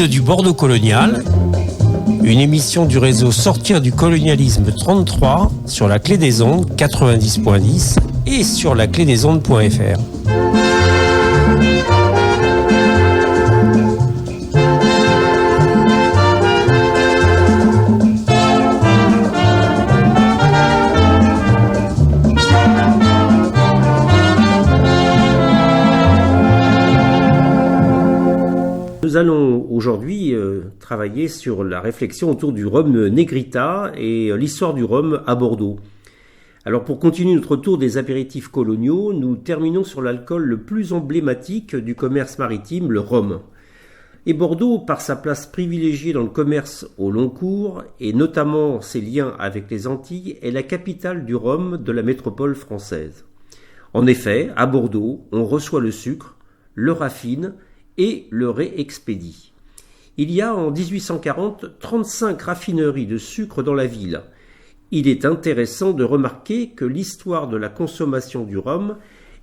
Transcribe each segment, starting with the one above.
du Bordeaux colonial, une émission du réseau Sortir du colonialisme 33 sur la clé des ondes 90.10 et sur la clé des ondes.fr. Nous allons aujourd'hui travailler sur la réflexion autour du rhum Negrita et l'histoire du rhum à Bordeaux. Alors pour continuer notre tour des apéritifs coloniaux, nous terminons sur l'alcool le plus emblématique du commerce maritime, le rhum. Et Bordeaux, par sa place privilégiée dans le commerce au long cours, et notamment ses liens avec les Antilles, est la capitale du rhum de la métropole française. En effet, à Bordeaux, on reçoit le sucre, le raffine et le réexpédie. Il y a en 1840 35 raffineries de sucre dans la ville. Il est intéressant de remarquer que l'histoire de la consommation du rhum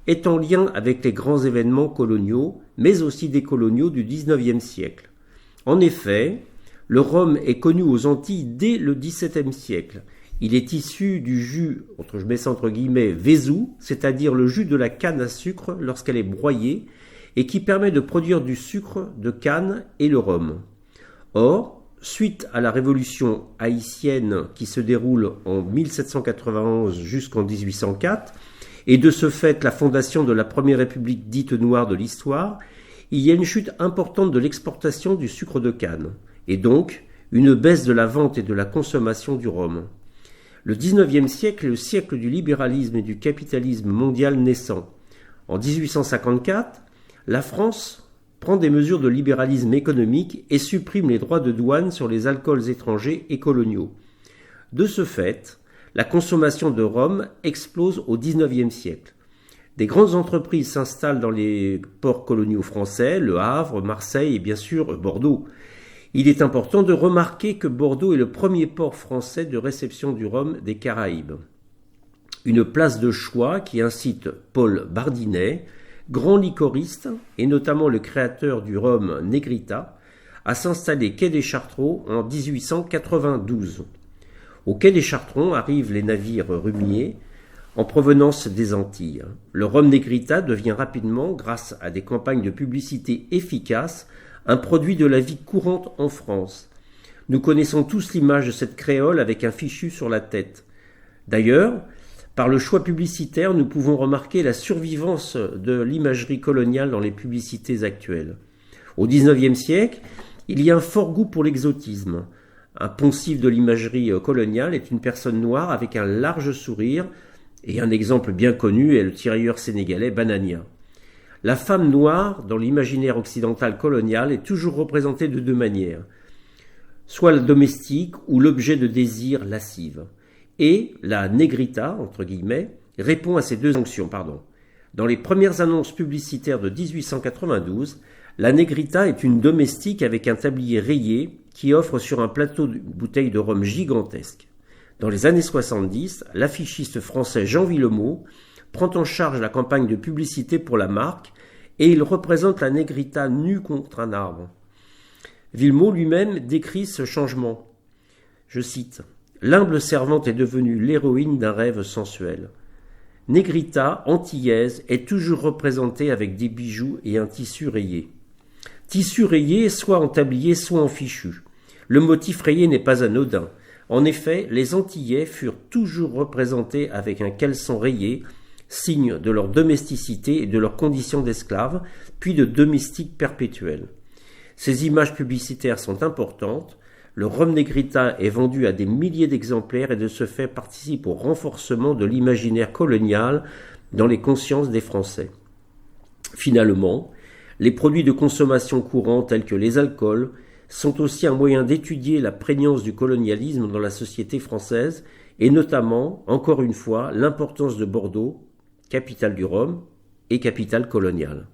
est en lien avec les grands événements coloniaux, mais aussi des coloniaux du XIXe siècle. En effet, le rhum est connu aux Antilles dès le XVIIe siècle. Il est issu du jus, je mets ça entre guillemets, vesou, c'est-à-dire le jus de la canne à sucre lorsqu'elle est broyée, et qui permet de produire du sucre de canne et le rhum. Or, suite à la révolution haïtienne qui se déroule en 1791 jusqu'en 1804, et de ce fait la fondation de la première république dite noire de l'histoire, il y a une chute importante de l'exportation du sucre de canne, et donc une baisse de la vente et de la consommation du rhum. Le XIXe siècle est le siècle du libéralisme et du capitalisme mondial naissant. En 1854, la France prend des mesures de libéralisme économique et supprime les droits de douane sur les alcools étrangers et coloniaux. De ce fait, la consommation de rhum explose au XIXe siècle. Des grandes entreprises s'installent dans les ports coloniaux français, Le Havre, Marseille et bien sûr Bordeaux. Il est important de remarquer que Bordeaux est le premier port français de réception du rhum des Caraïbes. Une place de choix qui incite Paul Bardinet, grand liquoriste, et notamment le créateur du rhum Negrita, à s'installer quai des Chartrons en 1892. Au quai des Chartrons arrivent les navires rumiers en provenance des Antilles. Le rhum Negrita devient rapidement, grâce à des campagnes de publicité efficaces, un produit de la vie courante en France. Nous connaissons tous l'image de cette créole avec un fichu sur la tête. D'ailleurs, par le choix publicitaire, nous pouvons remarquer la survivance de l'imagerie coloniale dans les publicités actuelles. Au XIXe siècle, il y a un fort goût pour l'exotisme. Un poncif de l'imagerie coloniale est une personne noire avec un large sourire, et un exemple bien connu est le tirailleur sénégalais Banania. La femme noire, dans l'imaginaire occidental colonial, est toujours représentée de deux manières, soit la domestique ou l'objet de désir lascive. Et la Negrita, entre guillemets, répond à ces deux fonctions. Dans les premières annonces publicitaires de 1892, la Negrita est une domestique avec un tablier rayé qui offre sur un plateau une bouteille de rhum gigantesque. Dans les années 70, l'affichiste français Jean Villemot prend en charge la campagne de publicité pour la marque et il représente la Negrita nue contre un arbre. Villemot lui-même décrit ce changement. Je cite: « L'humble servante est devenue l'héroïne d'un rêve sensuel. Negrita, antillaise, est toujours représentée avec des bijoux et un tissu rayé. Tissu rayé soit en tablier, soit en fichu. Le motif rayé n'est pas anodin. En effet, les Antillais furent toujours représentés avec un caleçon rayé, signe de leur domesticité et de leur condition d'esclaves, puis de domestiques perpétuels. Ces images publicitaires sont importantes. Le rhum Negrita est vendu à des milliers d'exemplaires et de ce fait participe au renforcement de l'imaginaire colonial dans les consciences des Français. Finalement, les produits de consommation courants tels que les alcools sont aussi un moyen d'étudier la prégnance du colonialisme dans la société française et notamment, encore une fois, l'importance de Bordeaux, capitale du rhum et capitale coloniale.